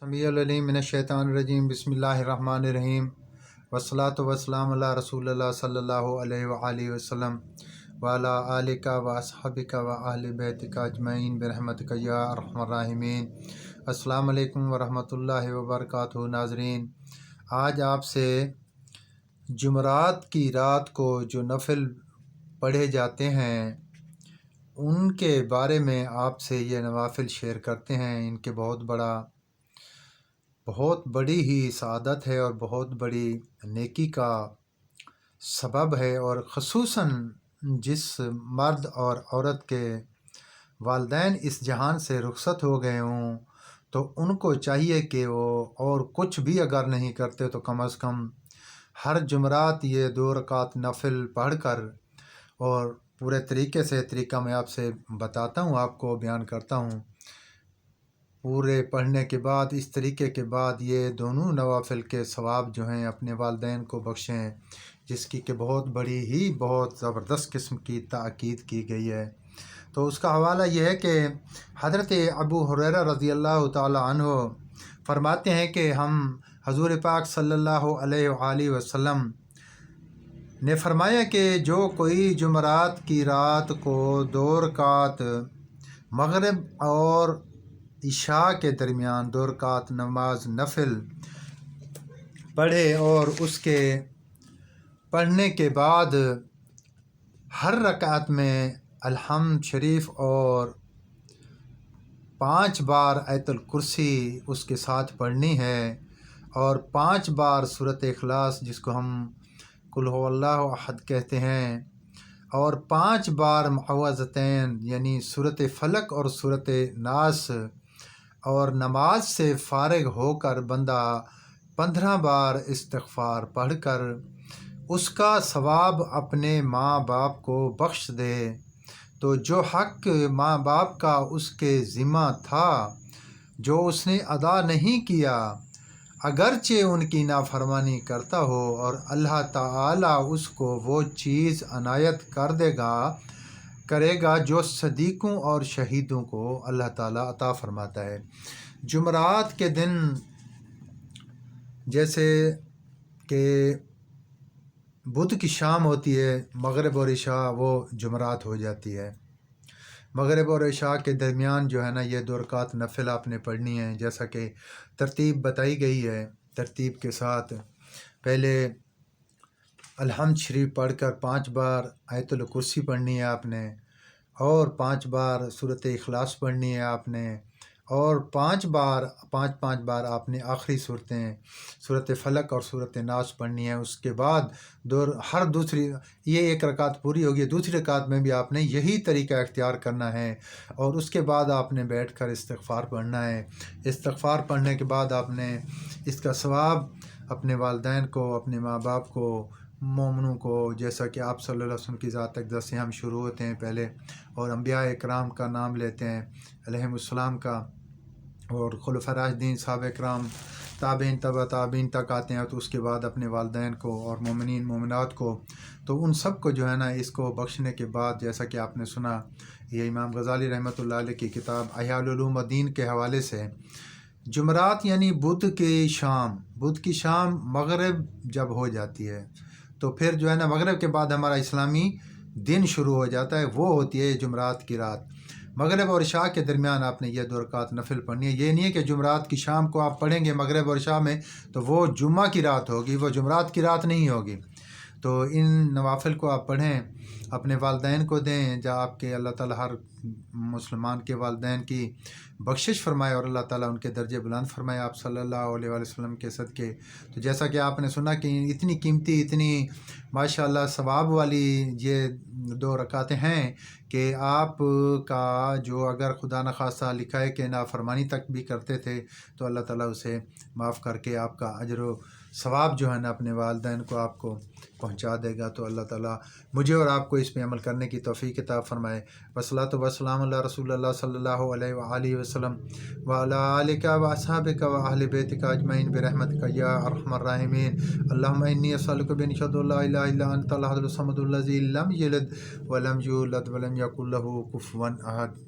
समीउल अलीम मिनश्शैतानिर्रजीम बिस्मिल्लाहिर्रहमानिर्रहीम वस्सलातु वस्सलामु अला रसूलिल्लाह सल्लल्लाहु अलैहि व आलिहि वसल्लम व अला आलिका व अस्हाबिका व अहलि बैतिका अजमईन बिरहमतिका या अरहमर राहिमीन। अस्सलामु अलैकुम व रहमतुल्लाहि व बरकातुहू। नाज़रीन, आज आपसे जुमरात की रात को जो नफिल पढ़े जाते हैं उनके बारे में आपसे ये नवाफिल शेयर करते हैं। इनके बहुत बड़ी ही सआदत है और बहुत बड़ी नेकी का सबब है। और ख़ुसूसन जिस मर्द और औरत के वालिदैन इस जहान से रुखसत हो गए हों तो उनको चाहिए कि वो और कुछ भी अगर नहीं करते तो कम अज़ कम हर जुमरात ये 2 रकात नफिल पढ़कर, और पूरे तरीका मैं आपसे बताता हूँ, आपको बयान करता हूँ। पूरे पढ़ने के बाद, इस तरीके के बाद ये दोनों नवाफिल के सवाब जो हैं अपने वालिदैन को बख्शें, जिसकी कि बहुत ज़बरदस्त किस्म की ताकीद की गई है। तो उसका हवाला ये है कि हज़रत अबू हुरैरा रज़ी अल्लाह ताला अन्हु फरमाते हैं कि हम हज़ूर पाक सल्लल्लाहु अलैहि वसल्लम ने फरमाया कि जो कोई जुमरात की रात को 2 रकात मगरिब और इशा के दरमियान 2 रकात नमाज नफिल पढ़े और उसके पढ़ने के बाद हर रकात में अलहम्द शरीफ और 5 बार आयतुल कुर्सी उसके साथ पढ़नी है, और 5 बार सूरत इखलास जिसको हम कुल हुवल्लाहु अहद कहते हैं, और 5 बार मुअव्वज़तैन यानी सूरत फलक और सूरत नास, और नमाज से फ़ारिग होकर बंदा 15 बार इस्तिग़फ़ार पढ़कर उसका सवाब अपने माँ बाप को बख्श दे। तो जो हक़ माँ बाप का उसके ज़िम्मा था जो उसने अदा नहीं किया, अगरचे उनकी नाफरमानी करता हो, और अल्लाह ताला उसको वो चीज़ अनायत करेगा जो सदीक़ों और शहीदों को अल्लाह ताला अता फ़रमाता है। जुमरात के दिन जैसे कि बुध की शाम होती है, मगरिब और इशा वो जुमरात हो जाती है। मगरिब और इशा के दरमियान जो है ना, ये 2 रकात नफिल आपने पढ़नी है। जैसा कि तरतीब बताई गई है, तरतीब के साथ पहले अलहम्द शरीफ पढ़कर 5 बार आयतुल कुर्सी पढ़नी है आपने, और 5 बार सूरत इखलास पढ़नी है आपने, और 5 बार आपने आखिरी सूरतें सूरत फलक और सूरत नास पढ़नी है। उसके बाद ये 1 रकात पूरी होगी, दूसरी रकात में भी आपने यही तरीका इख्तियार करना है, और उसके बाद आपने बैठकर इस्तिग़फ़ार पढ़ना है। इस्तिग़फ़ार पढ़ने के बाद आपने इसका सवाब अपने वालिदैन को, अपने माँ बाप को, मोमिनों को, जैसा कि आप सल्लल्लाहु अलैहि वसल्लम की ज़ात तक़द्दस से हम शुरू होते हैं पहले, और अंबिया इकराम का नाम लेते हैं अलैहिमुस्सलाम का, और खुलफ़ा राशिदीन सहाबा इकराम ताबीन तबा ताबीन तक आते हैं, तो उसके बाद अपने वालिदैन को और मोमिनीन मोमिनात को, तो उन सब को जो है ना, इसको बख्शने के बाद जैसा कि आपने सुना, ये इमाम गज़ाली रहमतुल्लाह अलैह की किताब अहयाउल उलूम दीन के हवाले से जुमरात यानी बुध की शाम मगरिब जब हो जाती है तो फिर जो है ना, मगरिब के बाद हमारा इस्लामी दिन शुरू हो जाता है, वो होती है जुमरात की रात। मगरिब और इशा के दरमियान आपने ये 2 रकात नफिल पढ़नी है। ये नहीं है कि जुमरात की शाम को आप पढ़ेंगे मगरिब और इशा में तो वो जुम्मा की रात होगी, वो जुमरात की रात नहीं होगी। तो इन नवाफिल को आप पढ़ें, अपने वालिदैन को दें, जहाँ आपके अल्लाह ताला हर मुसलमान के वालिदैन की बख्शिश फरमाए और अल्लाह ताला उनके दर्जे बुलंद फरमाए आप सल्लल्लाहु अलैहि वसल्लम के सदक़े। तो जैसा कि आपने सुना कि इतनी कीमती, इतनी माशाअल्लाह सवाब वाली ये 2 रकातें हैं कि आप का जो अगर खुदा न खास्ता लिखा है कि नाफरमानी तक भी करते थे तो अल्लाह ताला उसे माफ़ करके आपका अजर व सवाब जो है ना अपने वालिदैन को आपको पहुँचा देगा। तो अल्लाह ताला मुझे और आपको इस पे अमल करने की तौफ़ीक़ अता फ़रमाए। वस्सलातु वस्सलामु अला रसूलिल्लाह सल्लल्लाहु अलैहि व आलिहि वसल्लम व अला आलिका व अस्हाबिका व अहलि बैतिका अजमईन बिरहमतिका या अरहमर राहिमीन। अल्लाहुम्मा इन्नी अस्अलुका बिअन्नी ला इलाहा इल्ला अंतल अहदुस समदुल लज़ी लम यलिद व लम यूलद व लम यकुल लहू कुफुवन अहद।